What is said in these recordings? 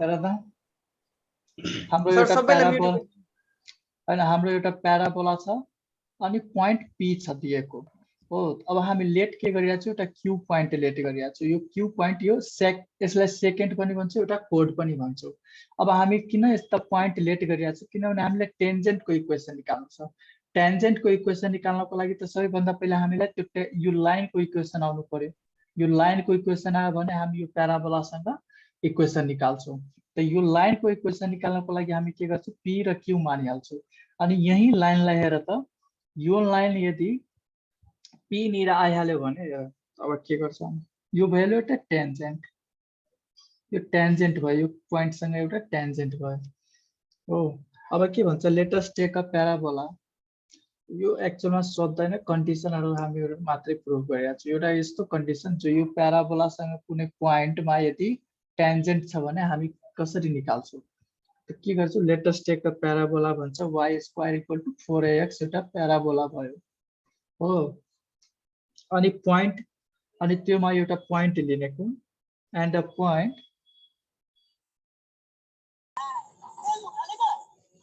हेर त हाम्रो सर एउटा सबैलाई प्याराबोला म्युट हैन हाम्रो एउटा प्याराबोला छ अनि पोइन्ट पी छ दिएको हो। अब हामी लेट के गरिरहेको छौँ एउटा क्यू पोइन्ट लेट गरिरहेको छौँ। यो क्यू पोइन्ट यो यसलाई सेकेन्ड पनि भन्छौँ एउटा कोड पनि भन्छौँ। अब हामी किन यस्ता पोइन्ट लेट गरिरहेको छौँ किनभने हामीले टेन्जेन्टको इक्वेसन निकाल्नु छ। टेन्जेन्टको इक्वेसन निकाल्नको लागि त सबैभन्दा पहिला हामीलाई त्यो यो लाइनको इक्वेसन आउनु पर्यो। यो लाइनको इक्वेसन आयो भने हामी यो प्याराबोलासँग इक्वेसन निकाल्छौँ। त यो लाइनको इक्वेसन निकाल्नको लागि हामी के गर्छौँ पी र क्यू मानिहाल्छौँ। अनि यही लाइनलाई हेर त यो लाइन यदि पी निर आइहाल्यो भने अब के गर्छौँ यो भ्यालु एउटा टेन्जेन्ट। यो टेन्जेन्ट भयो यो पोइन्टसँग एउटा टेन्जेन्ट भयो हो। अब के भन्छ let us take a parabola. यो एक्चुअलमा सोध्दैन कन्डिसनहरु हामीहरु मात्रै प्रुभ गरिरहेको छु। एउटा यस्तो कन्डिसन जो यो प्याराबोलासँग कुनै पोइन्टमा यदि टेन्जेन्ट छ भने हामी कसरी निकाल्छौँ त के गर्छौँ let us take a parabola भन्छ y square equal to 4ax एउटा प्याराबोला भयो हो। अनि पोइन्ट अनि त्योमा एउटा पोइन्ट लिनेको and a point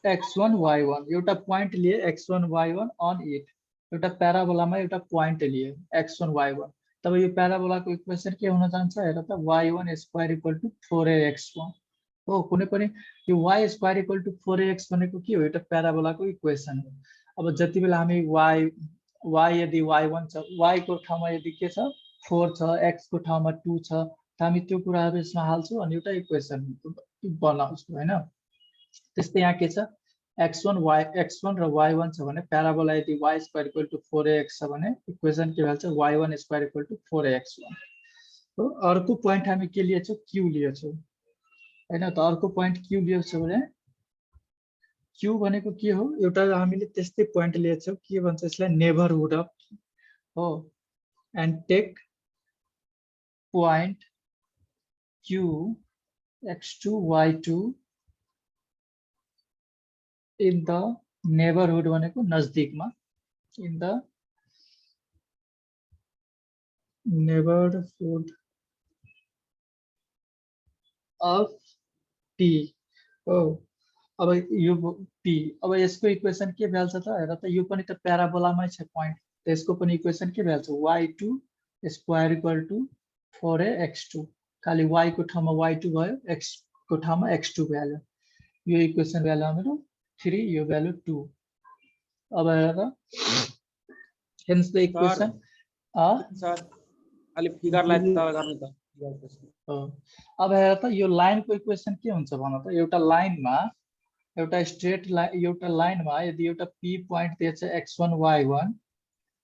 x1 y1 एउटा पोइन्ट लिए x1 y1 अन इट एउटा प्याराबोलामा एउटा पोइन्ट लिए x1 y1। तब यो प्याराबोलाको इक्वेसन के हुन जान्छ हेर त y1 square equal to 4ax1 हो। कुनै पनि यो y square equal to 4ax भनेको के हो एउटा प्याराबोलाको इक्वेसन हो। अब जति बेला हामी y यदि y1 छ y को ठाउँमा यदि के छ 4 छ x को ठाउँमा 2 छ त हामी त्यो कुराहरु यसमा हाल्छौँ अनि एउटा इक्वेसन बनाउँछौँ हैन। त्यस्तै यहाँ के छ x1 र y1 छ भने प्याराबोला यदि y square equal to 4ax छ भने इक्वेसन के भन्छ y1 square equal to 4ax1 हो। अर्को पोइन्ट हामी के लिएछौँ q लिएछौँ हैन त अर्को पोइन्ट q लिएछौँ भने q भनेको के हो एउटा हामीले त्यस्तै पोइन्ट लिएछौँ के भन्छ यसलाई नेबरहुड अफ हो। And take point q x2 y2 in the neighbourhood भनेको नजदीकमा in the neighbourhood of t हो। अब यो p अब यसको इक्वेसन के भ्याल्छ त हेर त यो पनि त प्याराबोलामै छ पोइन्ट त यसको पनि इक्वेसन के भ्याल्छ y2 square equal to 4ax2 खाली y को ठाउँमा y2 भयो x को ठाउँमा x2 भ्याल्यु यो इक्वेसन भ्याल्यु हाम्रो 3 यो भ्याल्यु 2। अब हेर त हेन्स द इक्वेसन सर अलि फिगरलाई तल गर्नु त अब हेर त यो लाइनको इक्वेसन के हुन्छ भन त एउटा लाइनमा एउटा स्ट्रेट लाइन एउटा लाइनमा यदि एउटा p पोइन्ट दिएछ x1 y1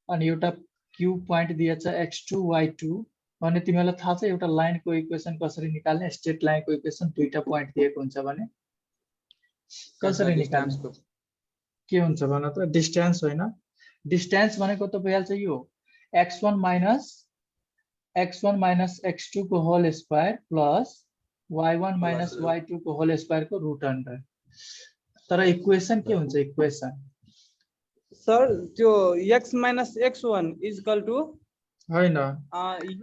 अनि एउटा q पोइन्ट दिएछ x2 y2 भने तिमीलाई थाहा छ एउटा लाइनको इक्वेसन कसरी निकाल्ने। स्ट्रेट लाइनको इक्वेसन दुईटा पोइन्ट दिएको हुन्छ भने कसरी निकाल्ने के हुन्छ भन त डिस्टेन्स होइन डिस्टेन्स भनेको त भइहाल्छ यो x1 माइनस x2 को whole square plus y1 minus y2 को होल स्क्वायर को रुट अन्डर। तर इक्वेसन के हुन्छ इक्वेसन सर त्यो x minus x1 is equal to हैन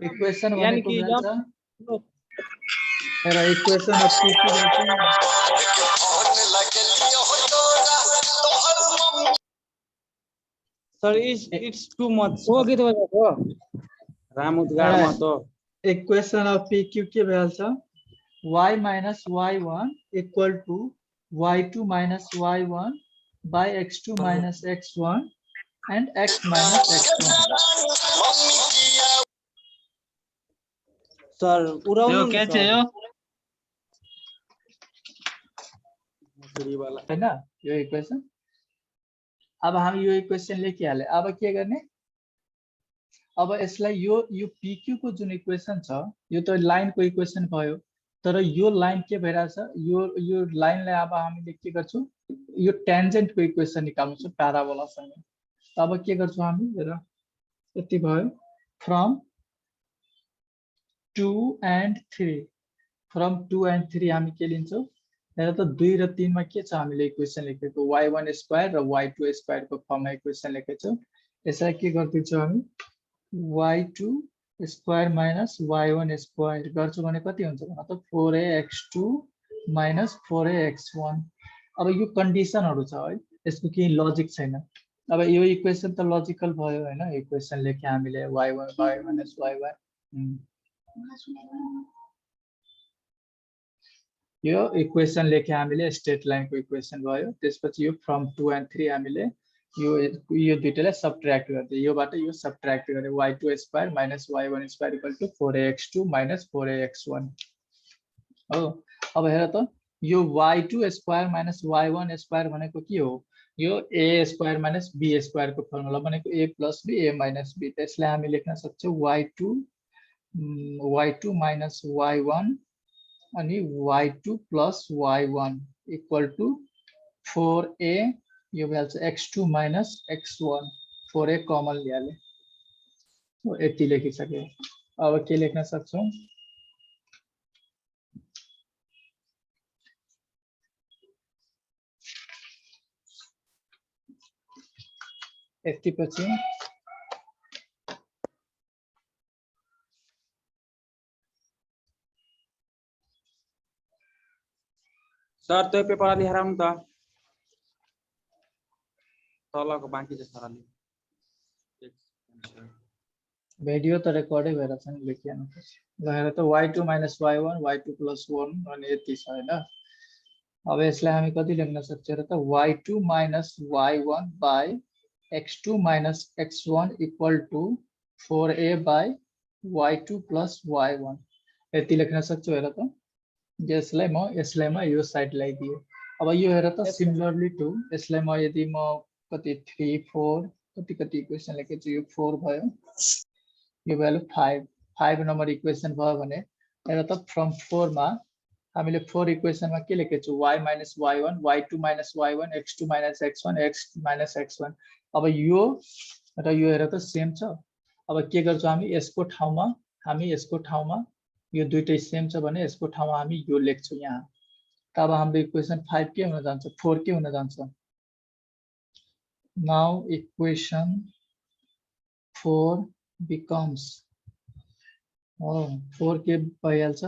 इक्वेसन यानी भनेको कि भन्छ हेर इक्वेसन अफ p के सर इट्स टू मच हो के तो रामु गाडमा तो इक्वेसन अफ p के भ्याल्छ y minus y1 equal to y2 minus y1 by x2 minus x1 and x minus x1। सर उराउनु के छ यो हैन यो इक्वेसन। अब हामी यो इक्वेसन लेखिहाले अब के गर्ने अब यसलाई यो pq को जुन इक्वेसन छ यो त लाइनको इक्वेसन भयो तर यो लाइन के भइराछ यो लाइनलाई अब हामीले के गर्छौं यो टेन्जेन्टको इक्वेसन निकाल्नु छ प्याराबोलासँग। अब के गर्छौं हामी हेर यति भयो फ्रम 2 and 3 फ्रम 2 and 3 हामी के लिन्छौं हेर त 2 र 3 मा के छ हामीले इक्वेसन लेखेको y1 स्क्वायर र y2 स्क्वायर को फर्ममा इक्वेसन लेखेछौं। यसलाई के गर्दिन्छौं हामी y2 square minus y1 square गर्छु भने कति हुन्छ त 4ax2 माइनस 4x1। अब यो कन्डिसनहरु छ है, यसको केही लजिक छैन। अब यो इक्वेसन त लजिकल भयो हैन, इक्वेसन लेखे हामीले y1 y minus y1। यो इक्वेसन लेखे हामीले स्ट्रेट लाइनको इक्वेसन भयो। त्यसपछि यो फ्रम 2 and 3 हामीले यो दुईटालाई सबट्र्याक्ट गर्दै योबाट यो सबट्र्याक्ट गरे y2 square minus y1 square equal to 4ax2 minus 4ax1 हो। अब हेर त यो y2 square minus y1 square भनेको के हो? यो a square minus b square को फर्मुला भनेको a plus b a minus b। त्यसलाई हामी लेख्न सक्छौं y2 minus y1 अनि y2 plus y1 equal to 4a, यो value x2 minus x1, 4a common ल्याले यति लेखिसके। अब के लेख्न सक्छौं? यति पछि सर त्यो पेपर अलि हेराउनु त, तलको बाँकी छ सर अलि। भिडियो त रेकर्डै भएर छ नि, लेखिएन। ल हेर त y2 minus y1 y2 plus 1 अनि यति छ हैन। अब यसलाई हामी कति लेख्न सक्छौं र त y2 minus y1 by x2 minus x1 equal to 4a by y2 plus y1 यति लेख्न सक्छु। हेर त यसलाई म यो साइड ल्याइदिए। अब यो हेर त सिमिलरली टु यसलाई म यदि म कति 3 4 कति इक्वेसन लेखेछु, यो 4 भयो, यो भ्यालु 5 नम्बर इक्वेसन भयो भने हेर त फ्रम 4 मा हामीले 4 इक्वेसनमा के लेखेछु? y minus y1 y2 minus y1 x2 minus x1 x minus x1। अब यो र यो हेर त सेम छ। अब के गर्छौं हामी? यसको ठाउँमा यो दुईटै सेम छ भने यसको ठाउँमा हामी यो लेख्छौं यहाँ। तब हाम्रो इक्वेसन 5 के हुन जान्छ? 4 के हुन जान्छ? नाउ इक्वेसन 4 becomes 4 के भइहाल्छ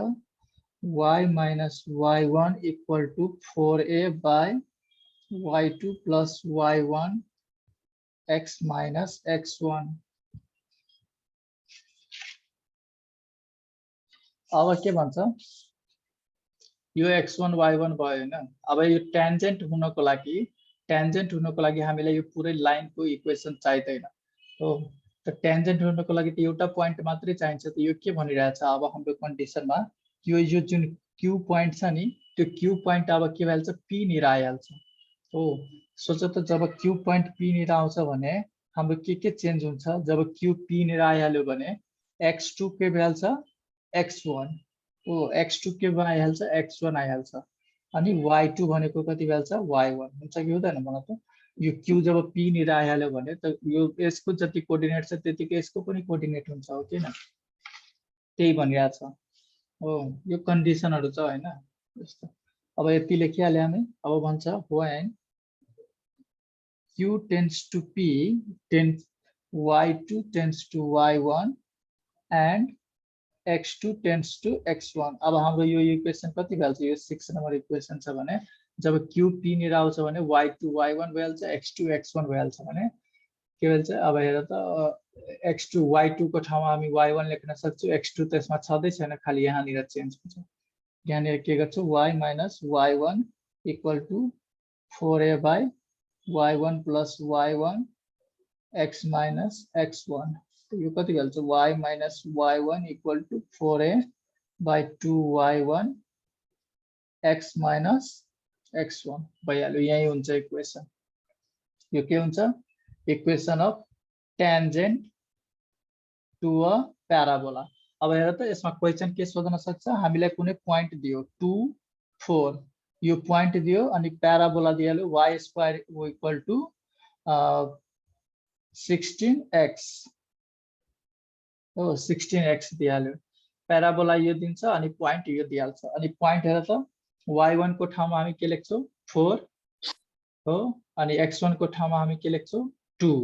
y minus y1 equal to 4a by y2 plus y1 x minus x1। अब के भन्छ? यो x1 y1 भयो हैन। अब यो टेन्जेन्ट हुनको लागि हामीलाई यो पुरै लाइनको इक्वेसन चाहिदैन हो। त टेन्जेन्ट हुनको लागि त एउटा पोइन्ट मात्रै चाहिन्छ। त यो के भनिरहेछ अब हाम्रो कन्डिसनमा? यो जुन क्यू पोइन्ट छ नि, त्यो क्यू पोइन्ट अब के भइहाल्छ? p निर आइहाल्छ हो। सोच त जब क्यू पोइन्ट p निर आउँछ भने हाम्रो के चेन्ज हुन्छ? जब क्यू p निर आइहाल्यो भने x2 के भइहाल्छ? x1 हो, x2 के आइहाल्छ? x1 आइहाल्छ। अनि y2 भनेको कति भइहाल्छ? y1 हुन्छ कि हुँदैन भन त? यो क्यू जब p निर आइहाल्यो भने त यो यसको जति कोर्डिनेट छ त्यतिकै यसको पनि कोर्डिनेट हुन्छ हो किन? त्यही भनिरहेछ हो। यो कन्डिसनहरु छ हैन यस्तो। अब यति लेखिहाले हामी। अब भन्छ when q tends to p y2 tends to y1 and x2 tends to x1। अब हाम्रो यो इक्वेसन कति भइहाल्छ? यो 6 नम्बर इक्वेसन छ भने जब q p निर आउँछ भने y2 y1 भइहाल्छ, x2 x1 भइहाल्छ भने के भन्छ? अब हेर त x2 y2 को ठाउँमा हामी y1 लेख्न सक्छौं, x2 त्यसमा छँदै छैन, खाली यहाँनिर चेन्ज हुन्छ। यहाँनिर के गर्छौं? y minus y1 equal to 4a by y1 plus y1 x minus x1। यो कति भइहाल्छ? y minus y1 equal to 4a by 2y1 x minus x1 भइहाल्यो। यही हुन्छ इक्वेसन। यो के हुन्छ? Equation of tangent to a parabola. अब हेर त यसमा क्वेशन के सोध्न सक्छ? हामीलाई कुनै पोइन्ट दियो 2 4, यो पोइन्ट दियो अनि प्याराबोला दिइहाल्यो y square equal to 16x हो, 16x दिइहाल्यो। प्याराबोला यो दिन्छ अनि पोइन्ट यो दिइहाल्छ। अनि पोइन्ट हेर त y1 को ठाउँमा हामी के लेख्छौं? 4 हो, अनि x1 को ठाउँमा हामी के लेख्छौं? 2।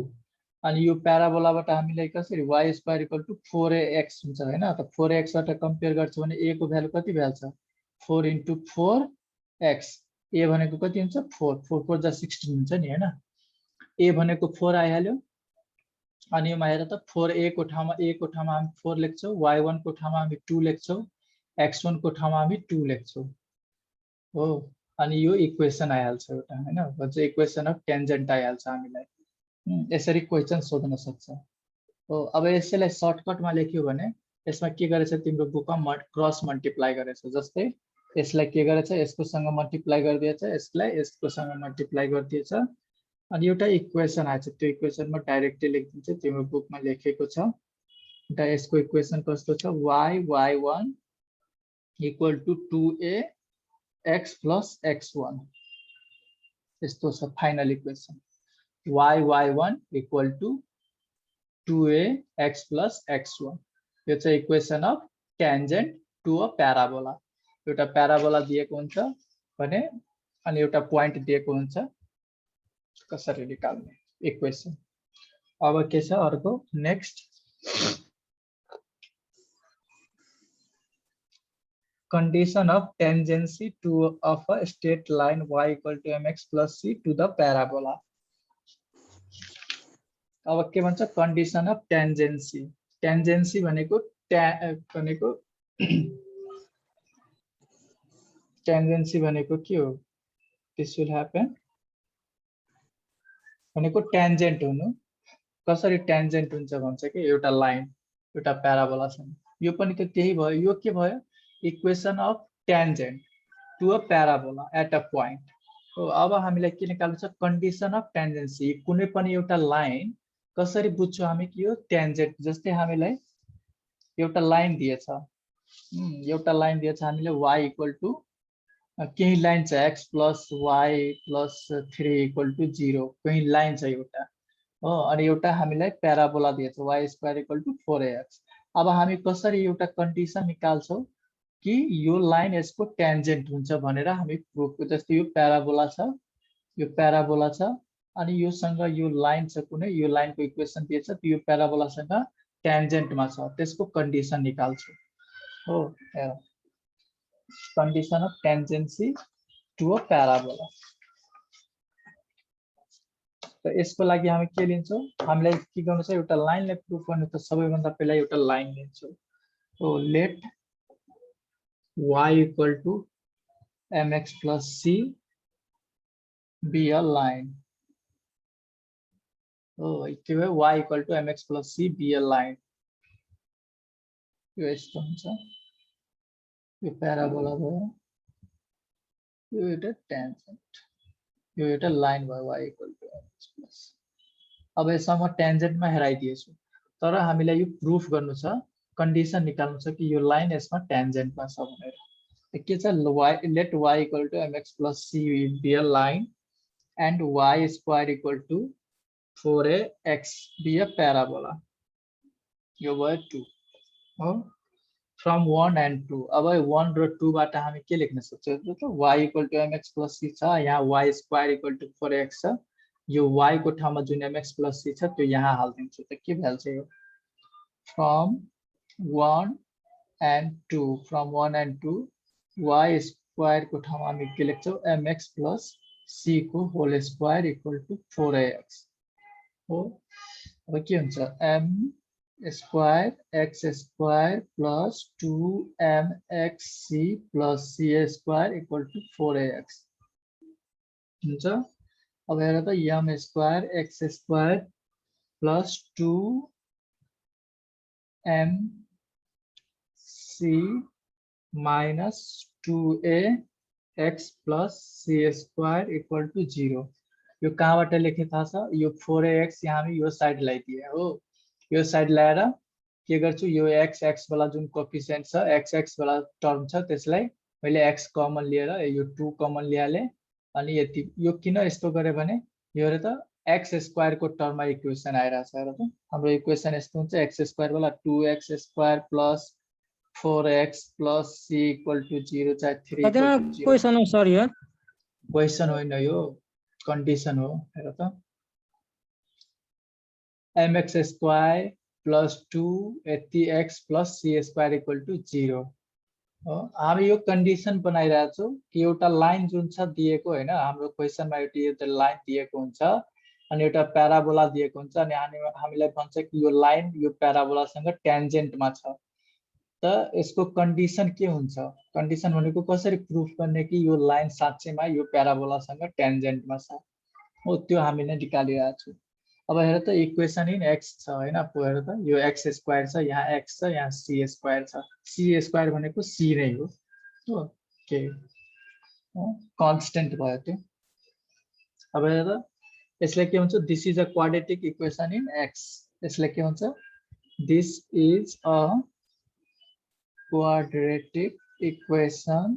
अनि यो प्याराबोलाबाट हामीलाई कसरी y square equal to 4ax हुन्छ हैन? त 4ax बाट कम्पेयर गर्छ भने a को भ्यालु कति भइहाल्छ? 4 into 4 एक्स ए भनेको कति हुन्छ 4 4 4 जा 16 हुन्छ नि हैन ए भनेको 4 आइहाल्यो अनि यो हेर त 4a को ठाउँमा a को ठाउँमा हामी 4 लेख्छौं y1 को ठाउँमा हामी 2 लेख्छौं x1 को ठाउँमा हामी 2 लेख्छौं हो अनि यो इक्वेसन आइहाल्छ एउटा हैन भन्छ इक्वेसन अफ टेन्जेन्ट आइहाल्छ हामीलाई यसरी क्वेशन सोध्न सक्छ हो अब यसैलाई सर्टकटमा लेख्यो भने यसमा के गरेछ तिम्रो बुकमा क्रस मल्टिप्लाई गरेछ जस्तै यसलाई के गरेछ यसकोसँग मल्टिप्लाई गरिदिएछ यसलाई यसकोसँग मल्टिप्लाई गरिदिएछ अनि एउटा इक्वेसन आएछ त्यो इक्वेसनमा डाइरेक्टली लेखिदिन्छ तिम्रो बुकमा लेखेको छ एउटा यसको इक्वेसन कस्तो छ y1 equal to 2a x plus x1 यस्तो छ final equation y1 equal to 2a x plus x1 यो चाहिँ equation of tangent to a parabola एउटा प्याराबोला दिएको हुन्छ भने अनि एउटा पोइन्ट दिएको हुन्छ कसरी निकाल्ने इक्वेसन अब के छ अर्को next condition of tangency to of a straight line y equal to mx plus c to the parabola अब के भन्छ condition of tangency tangency भनेको tangency भनेको के हो this will happen भनेको tangent हुनु कसरी tangent हुन्छ भन्छ के एउटा लाइन एउटा प्याराबोला छ यो पनि त त्यही भयो यो के भयो equation of tangent to a parabola at a point हो अब हामीलाई के निकाल्नु छ कन्डिसन अफ टेन्जेन्सी कुनै पनि एउटा लाइन कसरी बुझ्छौं हामी कि यो टेन्जेन्ट जस्तै हामीलाई एउटा लाइन दिएछ हामीले y इक्वल टु केही लाइन छ x plus y plus 3 equal to 0 केही लाइन छ एउटा हो अनि एउटा हामीलाई प्याराबोला दिएछ y square equal to 4ax अब हामी कसरी एउटा कन्डिसन निकाल्छौं कि यो लाइन यसको टेन्जेन्ट हुन्छ भनेर हामी प्रुफ जस्तै यो प्याराबोला छ अनि योसँग यो लाइन छ कुनै यो लाइनको इक्वेसन दिएछ यो प्याराबोलासँग टेन्जेन्टमा छ त्यसको कन्डिसन निकाल्छु हो हेर condition of tangency to a parabola त यसको लागि हामी के लिन्छौं हामीलाई के गर्नु छ एउटा लाइनलाई प्रुफ गर्नु त सबैभन्दा पहिला एउटा लाइन लिन्छौं हो late y equal to mx plus c be a line oh के भयो y equal to mx plus c be a line यो यस्तो हुन्छ यो प्याराबोला भयो यो एउटा टेन्जेन्ट यो एउटा लाइन भयो y equal to mx plus अब यसमा टेन्जेन्टमा हेराइदिएछु तर हामीलाई यो प्रुफ गर्नु छ कन्डिसन निकाल्नु छ कि यो लाइन यसमा टेन्जेन्टमा छ भनेर के छ let y equal to mx plus c be a line and y square equal to 4ax be a parabola यो भयो 2 हो फ्रम 1 and 2 अब 1 र 2 बाट हामी के लेख्न सक्छौं त y equal to mx plus c छ यहाँ y square equal to 4ax छ यो y को ठाउँमा जुन mx plus c छ त्यो यहाँ हाल्दिन्छु त के भइहाल्छ यो from 1 and 2 from 1 and 2 y square को ठाउँमा हामी के लेख्छौं mx plus c को whole square equal to 4ax हो अब के हुन्छ m square x square plus 2mxc plus c square equal to 4ax हुन्छ अब हेर त m square x square plus 2m c minus 2a x plus c square equal to 0 यो कहाँबाट लेखे थाहा छ यो 4ax यहाँ हामी यो साइड ल्याइदिए हो यो साइड ल्याएर के गर्छु यो x x वाला जुन कोएफिसिएन्ट छ x x वाला टर्म छ त्यसलाई मैले x कमन लिएर यो 2 कमन ल्याले अनि यति यो किन यस्तो गरे भने यो हेर त x स्क्वायर को टर्ममा इक्वेसन आइराछ हेर त हाम्रो इक्वेसन यस्तो हुन्छ x स्क्वायर वाला 2x square plus 4x plus c equal to 0 चाहे 3 equal to 0 क्वेशन हो सर यो क्वेशन होइन यो कन्डिसन हो हेर त mx square plus 2 80x plus c square equal to 0 हामी यो कन्डिसन बनाइरहेको छौँ कि एउटा लाइन जुन छ दिएको हैन हाम्रो क्वेसनमा एउटा लाइन दिएको हुन्छ अनि एउटा प्याराबोला दिएको हुन्छ अनि हामीलाई भन्छ कि यो लाइन यो प्याराबोलासँग ट्यान्जेन्टमा छ त यसको कन्डिसन के हुन्छ कन्डिसन भनेको कसरी प्रुफ गर्ने कि यो लाइन साँच्चैमा यो प्याराबोलासँग ट्यान्जेन्टमा छ हो त्यो हामीले निकालिरहेको छौँ अब हेर त इक्वेसन इन एक्स छ हैन हेर त यो एक्स स्क्वायर छ यहाँ एक्स छ यहाँ सी स्क्वायर छ सी स्क्वायर भनेको सी नै हो के कन्स्टेन्ट भयो त्यो अब हेर त यसले के हुन्छ this is a quadratic equation in x यसले के हुन्छ this is a quadratic equation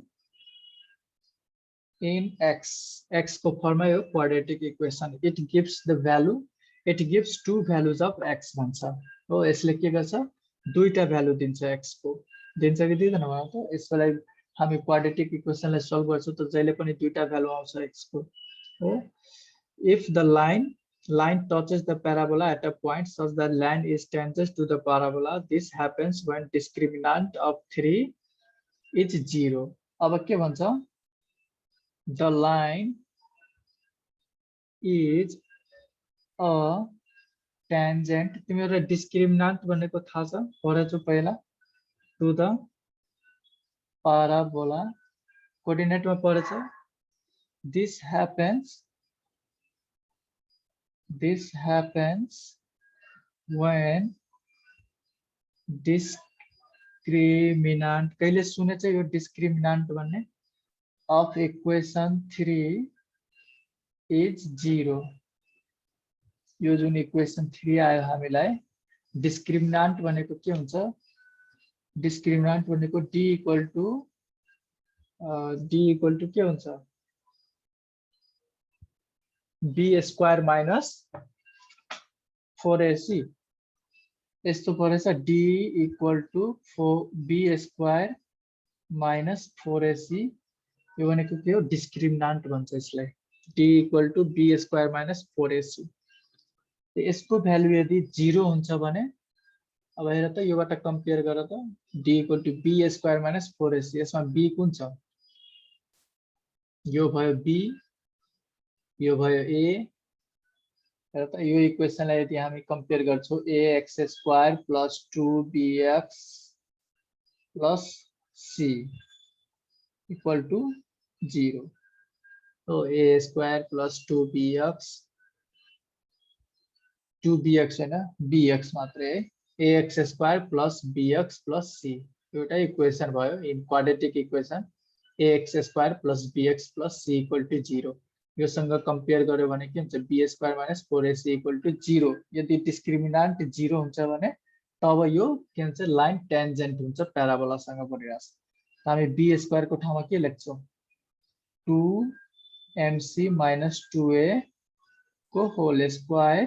in x को फर्म में quadratic equation it gives the value it gives two values of x भन्छ हो यसले के गर्छ दुईटा भ्यालु दिन्छ x को दिन्छ कि दिदैन भन त यसलाई हामी quadratic equation लाई सल्भ गर्छौं त जहिले पनि दुईटा भ्यालु आउँछ x को हो if the line touches the parabola at a point such that line is tangent to the parabola this happens when discriminant of 3 is 0 अब के भन्छ the line is a tangent तिमीहरुलाई discriminant भनेको थाहा छ पढेछौ पहिला to the parabola कोअर्डिनेट मा पढेछौ this happens when discriminant कहिले सुनेछ यो discriminant भन्ने of equation 3 is 0 यो जुन इक्वेसन 3 आयो हामीलाई discriminant भनेको के हुन्छ discriminant भनेको d equal to के हुन्छ b square minus 4ac यस्तो परेछ d equal to b square minus 4ac यो भनेको के हो डिस्क्रिमिनान्ट भन्छ यसलाई d equal to b square minus 4ac यसको भ्यालु यदि 0 हुन्छ भने अब हेर त योबाट कम्पेयर गर त d equal to b square minus 4ac यसमा b कुन छ यो भयो b यो भयो a हेर त यो इक्वेसनलाई यदि हामी कम्पेयर गर्छौं ax square plus 2bx plus c equal to 0 so a square plus 2bx है ना bx मात्रै है ax square plus bx plus c एउटा इक्वेसन भयो in quadratic equation ax square plus bx plus c equal to 0 यो सँग compare गर्यो भने के हुन्छ b square minus 4ac equal to 0 यदि डिस्क्रिमिनान्ट 0 हुन्छ भने तब यो के हुन्छ लाइन टेन्जेन्ट हुन्छ प्याराबोला सँग बनिरहेछ हामी b स्क्वायर को ठाउँमा के लेख्छौं 2mc minus 2a को होल स्क्वायर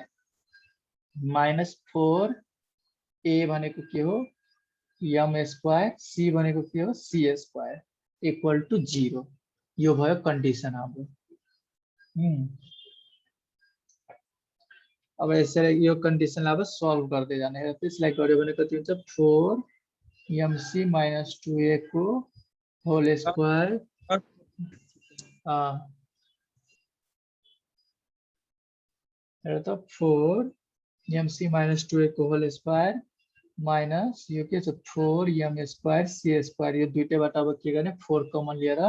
minus 4a भनेको के हो m स्क्वायर c भनेको के हो c स्क्वायर इक्वल टु 0 यो भयो कन्डिसन हाम्रो अब यसरी यो कन्डिसनलाई अब सल्भ गर्दै जाने र त्यसलाई गर्यो भने कति हुन्छ 4mc minus 2a को होल स्क्वायर हेर त 4mc minus 2a को होल स्क्वायर माइनस यो के छ 4m स्क्वायर c स्क्वायर यो दुईटैबाट अब के गर्ने 4 कमन लिएर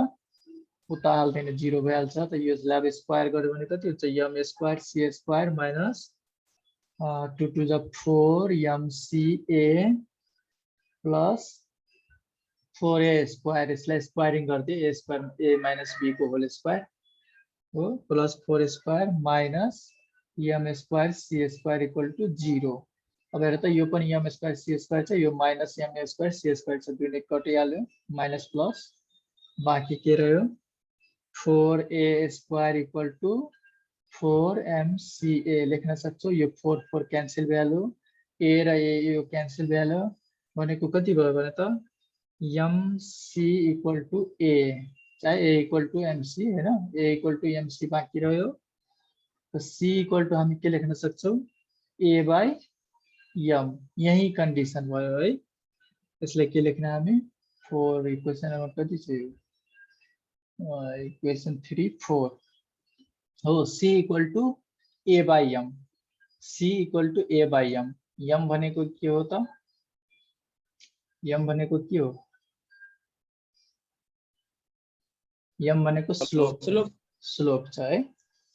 उता हाल्दैन 0 भइहाल्छ त यो स्ल्याब स्क्वायर गर्यो भने कति हुन्छ m square c square minus 2 to the 4mca plus 4a square यसलाई स्क्वायरिङ गर्दै a square a minus b को होल स्क्वायर हो plus 4 square minus m square c square equal to 0 अब हेर त यो पनि m स्क्वायर c स्क्वायर छ यो minus m square c square छ दुईले कटिहाल्यो माइनस प्लस बाँकी के रह्यो 4a square equal to 4mca लेख्न सक्छौ यो 4 4 क्यान्सल भइहाल्यो a र a यो क्यान्सल भइहाल्यो भनेको कति भयो भने त mc इक्वल टु a चाहे a इक्वल टु mc हैन a इक्वल टु mc बाँकी रह्यो त c इक्वल टु हामी के लेख्न सक्छौ a by m यही कन्डिसन भयो है यसले के लेख्न हामी 4 इक्वेसन नम्बर कति छ यो इक्वेसन 3 4 हो c equal to a by m c equal to a by m m भनेको के हो त m भनेको के हो m भनेको स्लोप स्लोप छ है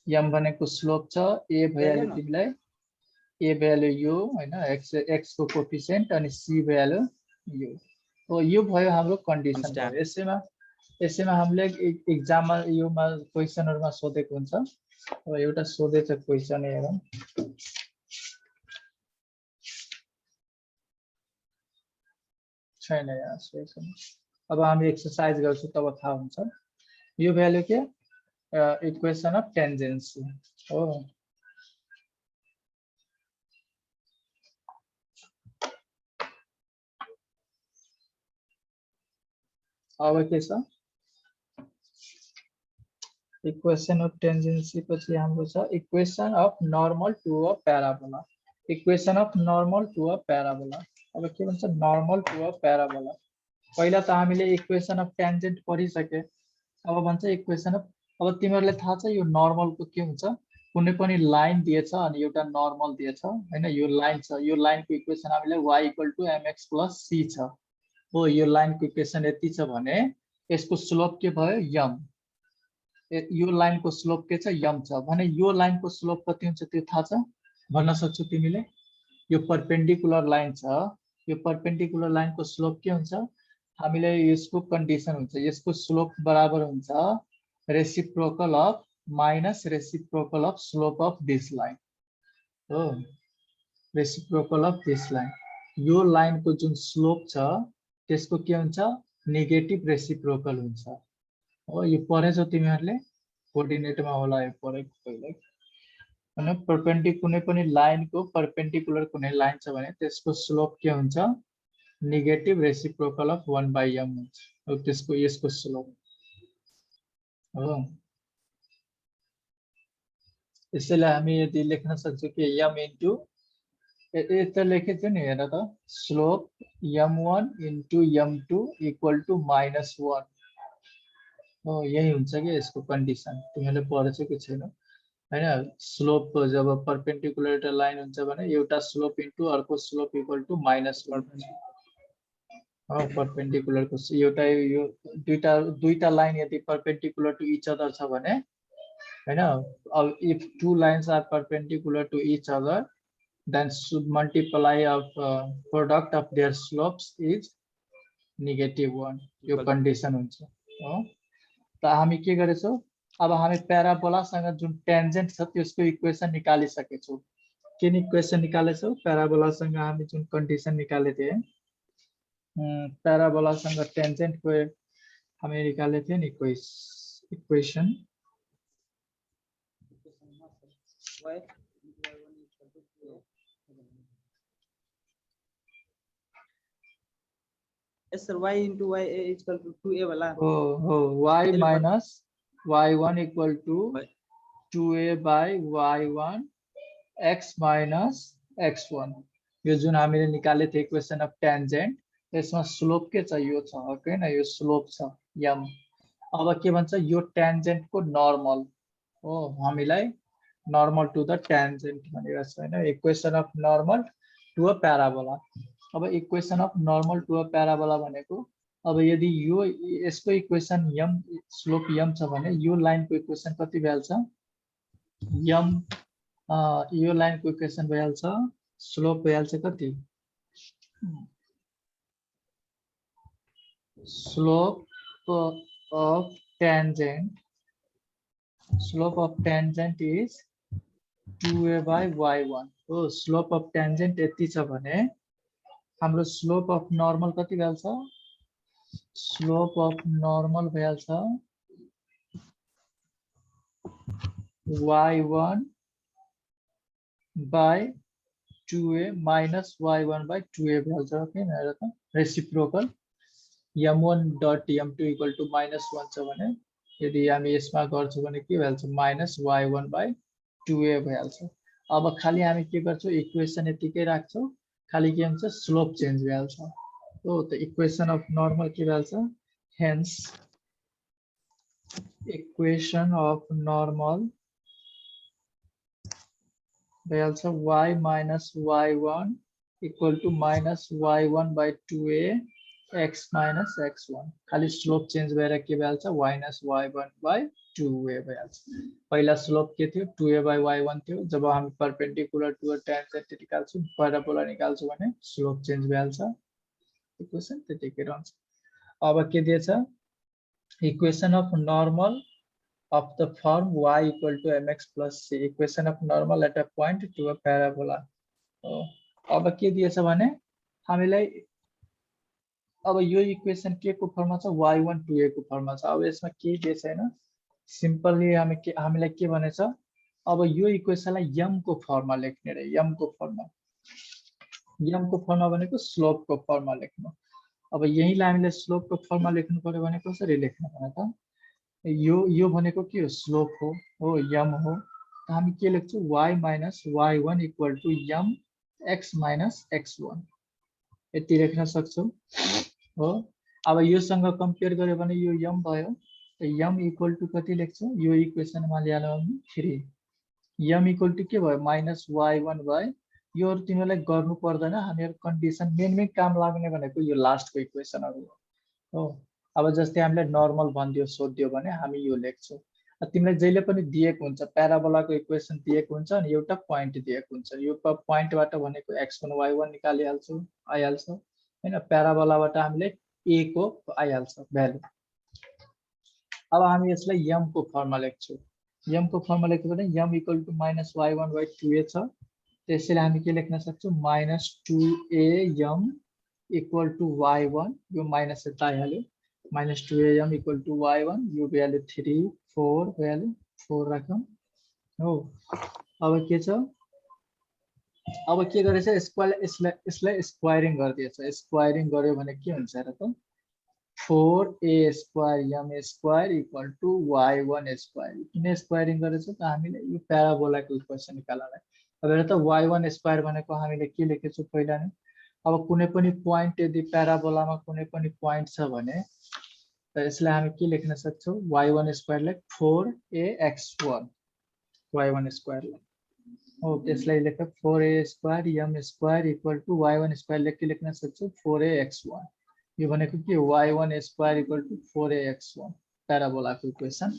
m भनेको स्लोप छ a भइहाल्यो तिमीलाई a भ्यालु यो हैन x को कोएफिसिएन्ट अनि c भ्यालु यो हो यो भयो हाम्रो कन्डिसन भयो यसैमा हामीले एक्जाममा योमा क्वेशनहरुमा सोधेको हुन्छ अब एउटा सोधेछ क्वेशन हेरौँ छैन यहाँ सोधेछ अब हामी एक्सरसाइज गर्छौं तब थाहा हुन्छ यो भ्यालु के इक्वेसन अफ टेन्जेन्सी हो अब के छ इक्वेसन अफ टेन्जेन्सी पछि हाम्रो छ equation of normal to a parabola equation of normal to a parabola अब के भन्छ नर्मल टु अ प्याराबोला पहिला त हामीले इक्वेसन अफ टेन्जेन्ट पढिसके अब भन्छ इक्वेसन अफ अब तिमीहरुलाई थाहा छ यो नर्मल को के हुन्छ कुनै पनि लाइन दिएछ अनि एउटा नर्मल दिएछ हैन यो लाइन छ यो लाइनको इक्वेसन हामीले y = mx + c छ हो यो लाइनको इक्वेसन यति छ भने यसको स्लोप के भयो m यो लाइनको स्लोप के छ m छ भने यो लाइनको स्लोप कति हुन्छ त्यो थाहा छ भन्न सक्छौ तिमीले यो परपेन्डिकुलर लाइन छ यो परपेन्डिकुलर लाइनको स्लोप के हुन्छ हामीले यसको कन्डिसन हुन्छ यसको स्लोप बराबर हुन्छ reciprocal of minus reciprocal of slope of this line हो रेसिप्रोकल अफ दिस लाइन यो लाइनको जुन स्लोप छ त्यसको के हुन्छ नेगेटिभ रेसिप्रोकल हुन्छ हो यो पढेछौ तिमीहरुले कोर्डिनेटमा होला यो पढेको पहिला हैन परपेन्डिकुलर कुनै पनि लाइनको परपेन्डिकुलर कुनै लाइन छ भने त्यसको स्लोप के हुन्छ नेगेटिभ रेसिप्रोकल अफ 1/m हुन्छ हो त्यसको यसको स्लोप हो यसैले हामी यदि लेख्न सक्छौं कि m इन्टु यता लेखेको नि हेर त स्लोप m1 इन्टु m2 = -1 हो यही हुन्छ कि यसको कन्डिसन तिमीले पढेछौ कि छैन हैन स्लोप जब परपेन्डिकुलर एउटा लाइन हुन्छ भने एउटा स्लोप इन्टु अर्को स्लोप = -1 हो परपेन्डिकुलर को एउटा यो दुईटा लाइन यदि परपेन्डिकुलर टु इच अदर छ भने हैन अब if two lines are perpendicular to each other then should multiply of product of their slopes is -1 यो कन्डिसन हुन्छ हो त हामी के गरेछौ अब हामी प्याराबोला सँग जुन टेन्जेन्ट छ त्यसको इक्वेसन निकालिसकेछौ के इक्वेसन निकालेछौ प्याराबोला सँग हामी जुन कन्डिसन निकाले थिए प्याराबोला सँग टेन्जेन्ट को हामी निकाले थिए नि equation Yes sir, y into y = 2a वाला हो y minus y1 = 2a by y1 x minus x1 यो जुन हामीले निकाले थिए इक्वेसन अफ टेन्जेन्ट यसमा स्लोप के छ यो छ हैन यो स्लोप छ m अब के भन्छ यो टेन्जेन्ट को नर्मल हो हामीलाई नर्मल टु द टेन्जेन्ट भनेर छ हैन equation of normal to a parabola अब equation of normal to a parabola भनेको अब यदि यो यसको इक्वेसन m स्लोप m छ भने यो लाइनको इक्वेसन कति भइहाल्छ m यो लाइनको इक्वेसन भइहाल्छ स्लोप भइहाल्छ कति slope of tangent is 2a by y1 हो स्लोप अफ टेन्जेन्ट यति छ भने हाम्रो स्लोप अफ नर्मल कति भइहाल्छ स्लोप अफ नर्मल भइहाल्छ y1 by 2a minus y1 by 2a भइहाल्छ के हेर त रेसिप्रोकल m1 डट m2 = -1 छ भने यदि हामी यसमा गर्छौं भने के भइहाल्छ -y1 by 2a भइहाल्छ अब खाली हामी के गर्छौं इक्वेसन यतिकै राख्छौं खाली के हुन्छ स्लोप चेन्ज भइहाल्छ हो त इक्वेसन अफ नर्मल के भइहाल्छ हेन्स इक्वेसन अफ नर्मल भइहाल्छ y minus y1 equal to minus y1 by 2a x minus x1 खाली स्लोप चेन्ज भएर के भइहाल्छ minus y1 by 2a भइहाल्छ पहिला स्लोप के थियो 2a by y1 थियो जब हामी परपेन्डिकुलर टु अ ट्यान्जेन्ट निकाल्छौं प्याराबोला निकाल्छौं भने स्लोप चेन्ज भइहाल्छ इक्वेसन त्यतिकै रहन्छ अब के दिएछ equation of normal of the form y equal to mx plus c equation of normal at a point to a parabola अब के दिएछ भने हामीलाई अब यो इक्वेसन के को फर्ममा छ y1 2a को फर्ममा छ अब यसमा के दिएछ हैन सिम्पली हामीलाई के भनेछ अब यो इक्वेसनलाई m को फर्ममा लेख्ने रे m को फर्ममा भनेको स्लोप को फर्ममा लेख्नु अब यहीलाई हामीले स्लोप को फर्ममा लेख्नु पर्यो भने कसरी लेख्नु भने त यो भनेको के हो स्लोप हो m हो हामी के लेख्छौं y minus y1 equal to m x minus x1 यति लेख्न सक्छौं हो अब योसँग कम्पेयर गर्यो भने यो m भयो त m इक्वल टु कति लेख्छौं यो इक्वेसनमा ल्याउनु 3 m इक्वल टु के भयो minus y1 by यो तिमीलाई गर्नु पर्दैन हामीहरु कन्डिसन मेन काम लाग्ने भनेको यो लास्टको इक्वेसनहरु हो अब जस्तै हामीले नर्मल भन्दियो सोध्यो भने हामी यो लेख्छौं तिमीलाई जहिले पनि दिएको हुन्छ प्याराबोलाको इक्वेसन दिएको हुन्छ अनि एउटा प्वाइन्ट दिएको हुन्छ यो प्वाइन्टबाट भनेको x1 y1 निकालिहाल्छौं आइहाल्छ हैन प्याराबोलाबाट हामीले a को आइहाल्छ भ्यालु अब हामी यसलाई m को फर्ममा लेख्छौं m को फर्ममा लेख्यो भने m equal to minus y1 by 2a छ त्यसैले हामी के लेख्न सक्छौं minus 2am equal to y1 यो माइनस यता आइहाल्यो minus 2am equal to y1 यो भ्यालु 3 4 भ्यालु 4 राखौं हो अब के छ अब के गरेछ यसलाई स्क्वायरिङ गर्दिएछ स्क्वायरिङ गर्यो भने के हुन्छ र त 4a square m square equal to y1 square किन स्क्वायरिङ गरेछ त हामीले यो प्याराबोलाको इक्वेसन निकाल्नलाई अब हेर त y1 स्क्वायर भनेको हामीले के लेखेछौं पहिला नै अब कुनै पनि प्वाइन्ट यदि प्याराबोलामा कुनै पनि प्वाइन्ट छ भने त यसलाई हामी के लेख्न सक्छौं y1 स्क्वायर लाई 4ax1 y1 स्क्वायर लाई हो त्यसलाई लेख 4a square m square equal to y1 square लाई के लेख्न सक्छौं 4ax1 यो भनेको के y1 square equal to 4ax1 प्याराबोलाको इक्वेसन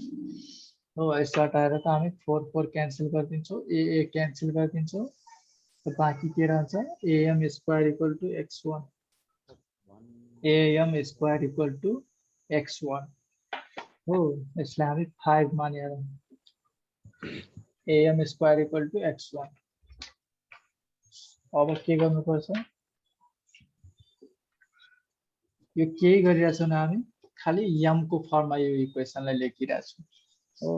हो यसबाट आएर त हामी 4 4 क्यान्सल गर्दिन्छौं a क्यान्सल गर्दिन्छौं बाकी के रहन्छ am square equal to x1 am square equal to x1 हो यसलाई हामी 5 मानेर am square equal to x1 अब के गर्नु पर्छ यो के गरिरहेछौं हामी खाली m को फर्ममा यो इक्वेसनलाई लेखिरहेछौं हो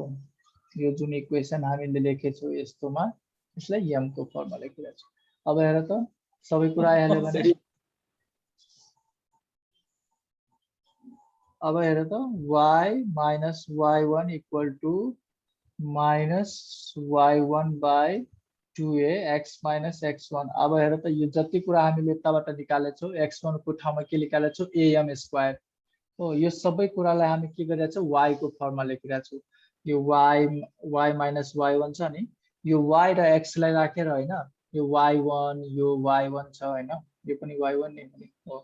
यो जुन इक्वेसन हामीले लेखेछौं यस्तोमा यसलाई m को फर्ममा लेखिरहेछौं अब हेर त सबै कुरा आइहाल्यो भने अब हेर त y minus y1 equal to minus y1 by 2a x minus x1 अब हेर त यो जति कुरा हामीले यताबाट निकालेछौं x1 को ठाउँमा के निकालेछौं am स्क्वायर हो यो सबै कुरालाई हामी के गरिरहेछौं y को फर्ममा लेखिरहेछौं यो y minus y1 छ नि यो y र x लाई राखेर हैन यो y1 छ हैन यो पनि y1 नै हो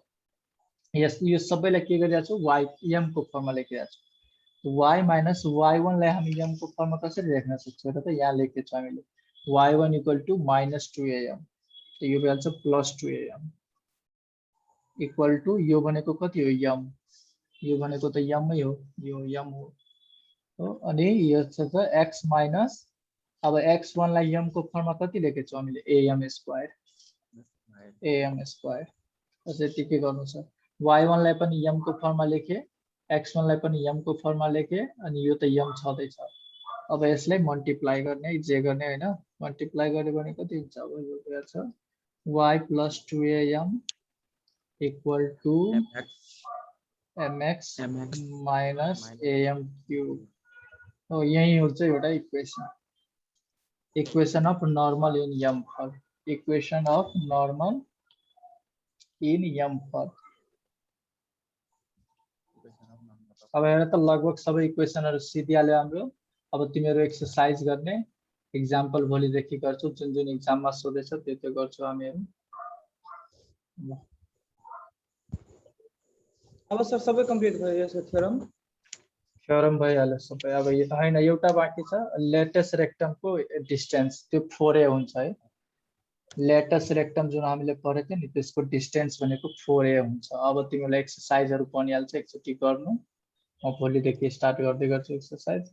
यस यो सबैलाई के गरिरहेछौं m को फर्ममा लेखिरहेछौं y minus y1 लाई हामी m को फर्ममा कसरी लेख्न सक्छौं र त यहाँ लेखेछौं हामीले y1 equal to minus 2am तो यो भइहाल्छ plus 2am equal to यो भनेको कति हो m यो भनेको त m मै हो यो m हो अनि यो छ त x minus अब x1 लाई m को फर्ममा कति लेखेछौं हामीले am स्क्वायर त्यसै के गर्नु छ y1 लाई पनि m को फर्ममा लेखे x1 लाई पनि m को फर्ममा लेखे अनि यो त m छदै छ अब यसलाई मल्टिप्लाई गर्ने जे गर्ने हैन मल्टिप्लाई गर्यो भने कति हुन्छ अब यो भइहाल्छ y plus 2am equal to mx minus am cube हो यही हुन्छ एउटा equation of normal in m for equation of normal in m for अब हेर त लगभग सबै इक्वेसनहरु सिधिहाल्यो हाम्रो। अब तिमीहरु एक्सरसाइज गर्ने एक्जाम्पल भोलिदेखि गर्छौ, जुन जुन एक्जाममा सोधेछ त्यो त्यो गर्छौ हामीहरु। ल अब सर सबै कम्प्लिट भयो यसको थ्योरम। थ्योरम भइहाल्यो सबै। अब हैन एउटा बाँकी छ, लेटस रेक्टमको डिस्टेन्स त्यो 4a हुन्छ है। लेटस रेक्टम जुन हामीले पढेको थियो नि त्यसको डिस्टेन्स भनेको 4a हुन्छ। अब तिमीलाई एक्सरसाइजहरु बनिहाल्छ, एकचोटी गर्नु। म भोलिदेखि स्टार्ट गर्दै गर्छु एक्सरसाइज।